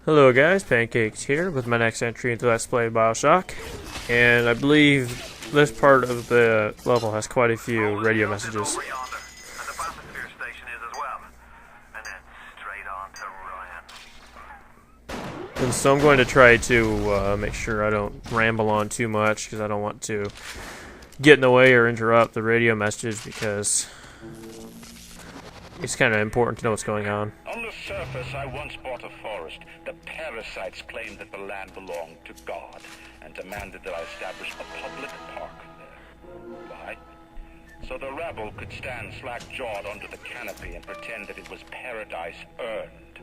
Hello guys, Pancakes here with my next entry into Let's Play Bioshock, and I believe this part of the level has quite a few radio messages. And so I'm going to try to make sure I don't ramble on too much, because I don't want to get in the way or interrupt the radio message, because it's kind of important to know what's going on. On the surface, I once bought a forest. The parasites claimed that the land belonged to God and demanded that I establish a public park there. Why? So the rabble could stand slack-jawed under the canopy and pretend that it was paradise earned.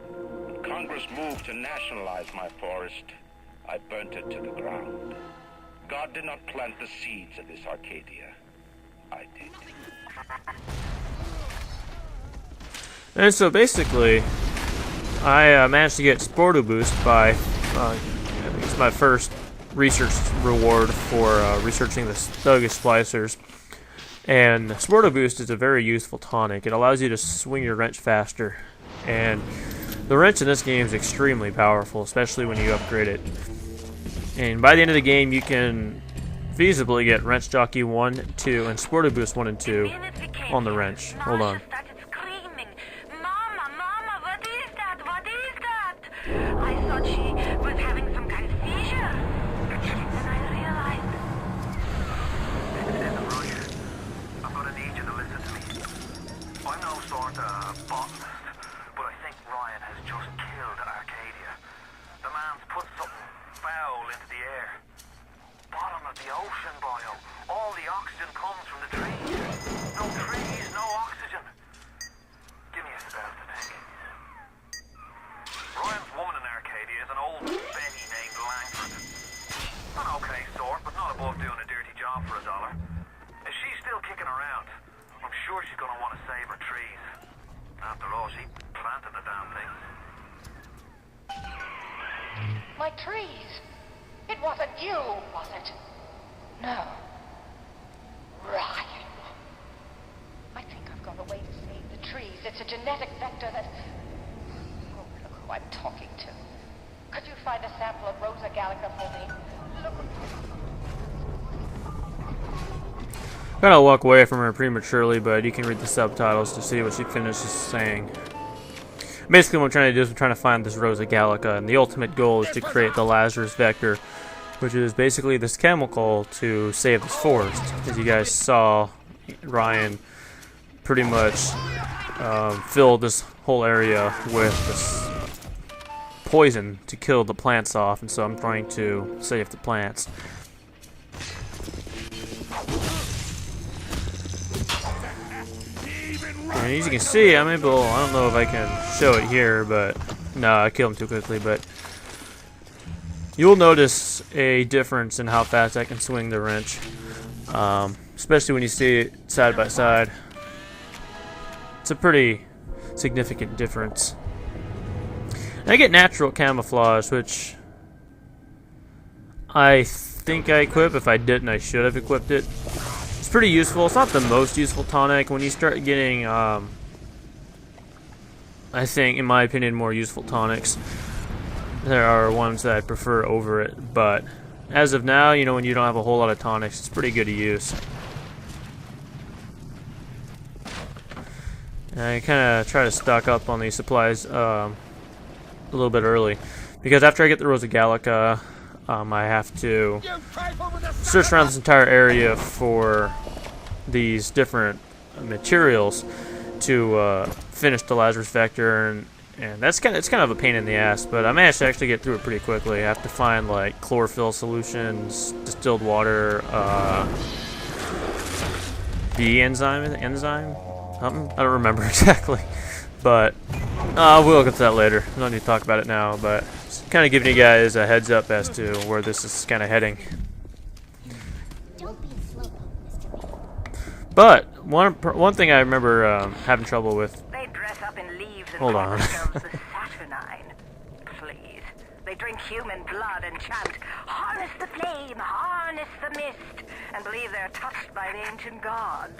When Congress moved to nationalize my forest, I burnt it to the ground. God did not plant the seeds of this Arcadia. I did. And so basically, I managed to get Sporto Boost by, I think it's my first research reward for researching the thuggish splicers. And Sporto Boost is a very useful tonic. It allows you to swing your wrench faster. And the wrench in this game is extremely powerful, especially when you upgrade it. And by the end of the game, you can feasibly get Wrench Jockey 1, 2, and Sporto Boost 1 and 2 on the wrench. Hold on. I thought she was having some kind of seizure. And I realized... Listen, Roger, I'm gonna need you to listen to me. I'm no sort of botanist, but I think Ryan has just killed Arcadia. The man's put something foul into the air. Bottom of the ocean, boyo. All the oxygen comes from the trees. No trees, no oxygen. Give me a spell to think. Ryan's woman in Arcadia is an old Betty named Langford. An okay sort, but not above doing a dirty job for $1. If she's still kicking around, I'm sure she's gonna want to save her trees. After all, she planted the damn things. My trees! It wasn't you, was it? No. Ryan. I think I've got a way to save the trees. It's a genetic vector that... I'm talking to. Could you find a sample of Rosa Gallica for me? Look. I'm gonna walk away from her prematurely, but you can read the subtitles to see what she finishes saying. Basically, what I'm trying to do is I'm trying to find this Rosa Gallica, and the ultimate goal is to create the Lazarus Vector, which is basically this chemical to save this forest. As you guys saw, Ryan pretty much filled this whole area with this poison to kill the plants off, and so I'm trying to save the plants. And as you can see, I'm able, I don't know if I can show it here, but no, I killed him too quickly, but you'll notice a difference in how fast I can swing the wrench, especially when you see it side by side. It's a pretty significant difference. I get natural camouflage, which I think I equip. If I didn't, I should have equipped it. It's pretty useful. It's not the most useful tonic. When you start getting, I think, in my opinion, more useful tonics, there are ones that I prefer over it. But as of now, you know, when you don't have a whole lot of tonics, it's pretty good to use. And I kind of try to stock up on these supplies a little bit early, because after I get the Rosa Gallica, I have to search around this entire area for these different materials to finish the Lazarus Vector, and it's kind of a pain in the ass, but I managed to actually get through it pretty quickly. I have to find like chlorophyll solutions, distilled water, the enzyme, something? I don't remember exactly, but we'll get to that later. We don't need to talk about it now, but just kind of giving you guys a heads up as to where this is kind of heading. But one thing I remember having trouble with. They dress up in leaves and Hold call on. themselves the Saturnine. Please. They drink human blood and chant, harness the flame, harness the mist, and believe they're touched by the ancient gods.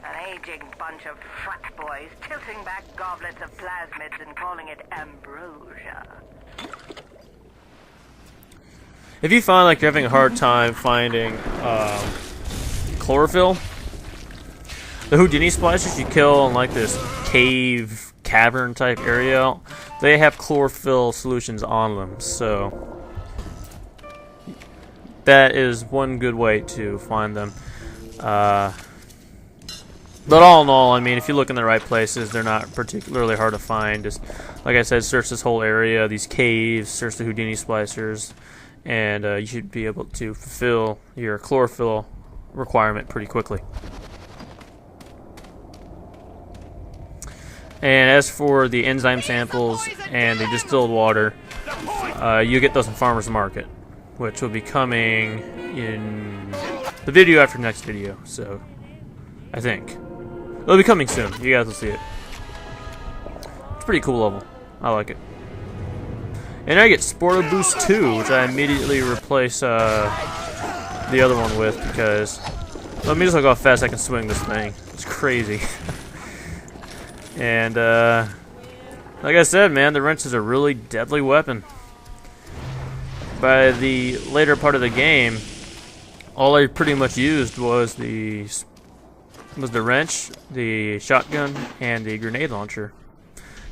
An aging bunch of frat boys tilting back goblets of plasmids and calling it ambrosia. If you find like you're having a hard time finding chlorophyll, the Houdini splicers you kill in like this cave, cavern type area, they have chlorophyll solutions on them, so that is one good way to find them. But all in all, I mean, if you look in the right places, they're not particularly hard to find. Just like I said, search this whole area, these caves, search the Houdini splicers, and you should be able to fulfill your chlorophyll requirement pretty quickly. And as for the enzyme samples and the distilled water, you get those in Farmer's Market, which will be coming in the video after next video, so I think. It'll be coming soon. You guys will see it. It's a pretty cool level. I like it. And I get Sporto Boost 2, which I immediately replace the other one with because let me just look how fast I can swing this thing. It's crazy. And like I said, man, the wrench is a really deadly weapon. By the later part of the game, all I pretty much used was the wrench, the shotgun, and the grenade launcher.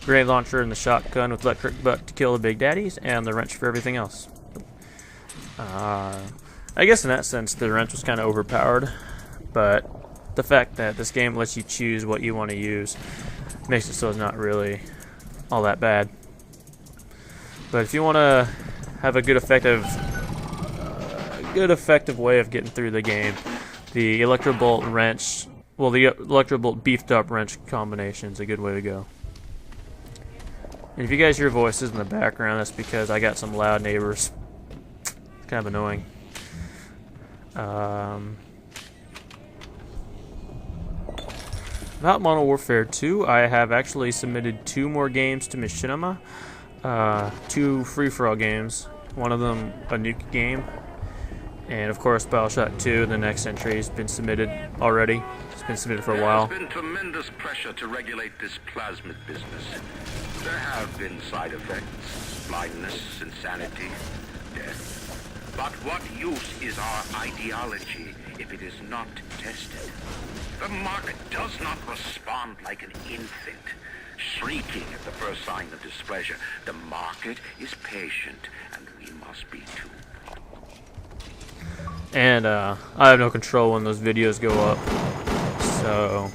Grenade launcher and the shotgun with electric butt to kill the big daddies, and the wrench for everything else. I guess in that sense the wrench was kind of overpowered, but the fact that this game lets you choose what you want to use makes it so it's not really all that bad. But if you want to have a good effective way of getting through the game, the Electrobolt wrench, well, the Electrobolt beefed up wrench combination is a good way to go. And if you guys hear voices in the background, that's because I got some loud neighbors. It's kind of annoying. About Modern Warfare 2, I have actually submitted 2 more games to Machinima. 2 free-for-all games. One of them a nuke game. And of course, Bioshock 2, the next entry, has been submitted already. It's been submitted for a while. There has been tremendous pressure to regulate this plasmid business. There have been side effects, blindness, insanity, death. But what use is our ideology if it is not tested? The market does not respond like an infant, shrieking at the first sign of displeasure. The market is patient, and we must be too. And I have no control when those videos go up. So,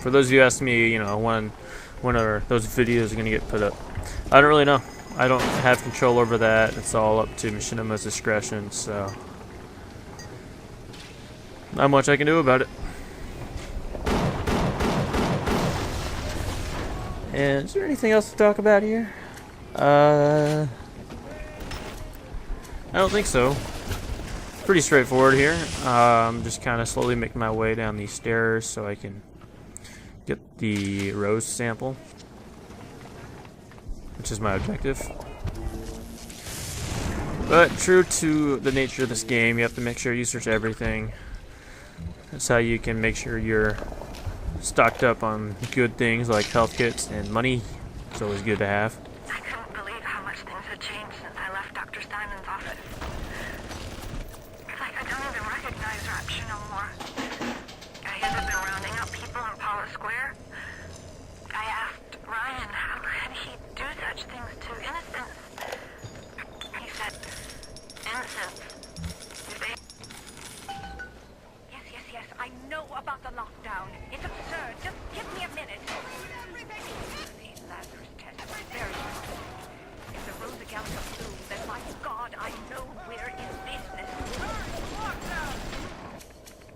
for those of you asking me, you know, when are those videos going to get put up? I don't really know. I don't have control over that. It's all up to Machinima's discretion, so not much I can do about it. And is there anything else to talk about here? I don't think so. Pretty straightforward here. I'm just kind of slowly making my way down these stairs so I can get the rose sample, which is my objective. But true to the nature of this game, you have to make sure you search everything. That's how you can make sure you're stocked up on good things like health kits and money. It's always good to have. I couldn't believe how much things had changed since I left Dr. Steinman's office. It's like I don't even recognize Rapture no more. I had been rounding up people in Paula Square. I asked Ryan how could he do such things to innocents. He said, innocents. Yes, I know about the lockdown. It's absurd. Just give me a minute. These Lazarus tests are very important. If the Rosa Gallica flu, then my God, I know we're in business.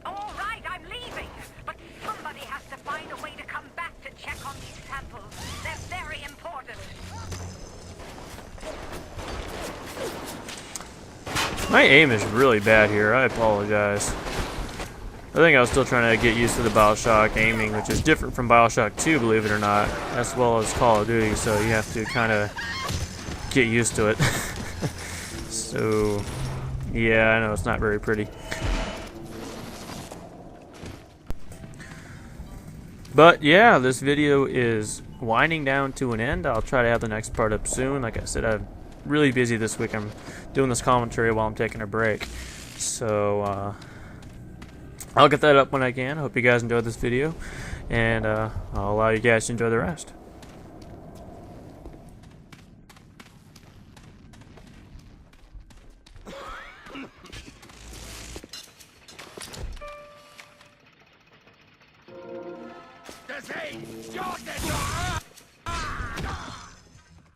All right, I'm leaving. But somebody has to find a way to come back to check on these samples. They're very important. My aim is really bad here. I apologize. I think I was still trying to get used to the Bioshock aiming, which is different from Bioshock 2, believe it or not, as well as Call of Duty, so you have to kind of get used to it. So, yeah, I know it's not very pretty. But yeah, this video is winding down to an end. I'll try to have the next part up soon. Like I said, I've really busy this week. I'm doing this commentary while I'm taking a break. So, I'll get that up when I can. Hope you guys enjoyed this video. And I'll allow you guys to enjoy the rest. Das Hey! Jordan!